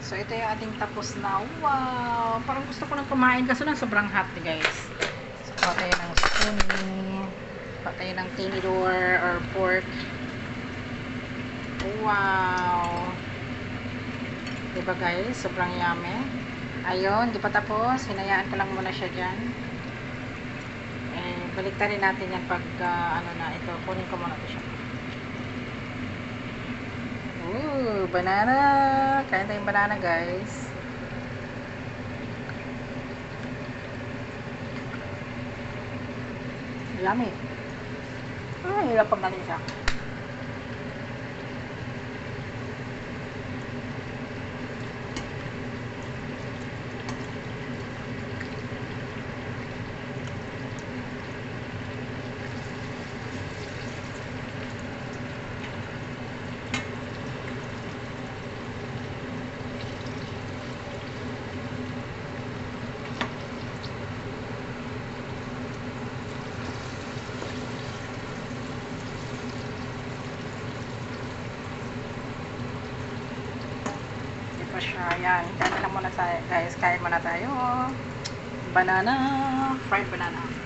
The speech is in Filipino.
So, ito yung ating tapos na. Wow! Parang gusto ko nang kumain kaso lang sobrang hot, guys. So, kuha tayo ng spoonie. Kuha tayo ng tinidor or pork. Wow! Diba, guys? Sobrang yummy. Ayun, di pa tapos. Hinayaan ko lang muna siya dyan. Balik rin natin yan pag ano na ito, kunin ko muna ito siya. Banana! Kain tayong banana, guys. Yummy. Hirap pag natin siya. Pa siya. Yan. Kain lang muna tayo, guys. Kain muna tayo. Banana. Fried banana.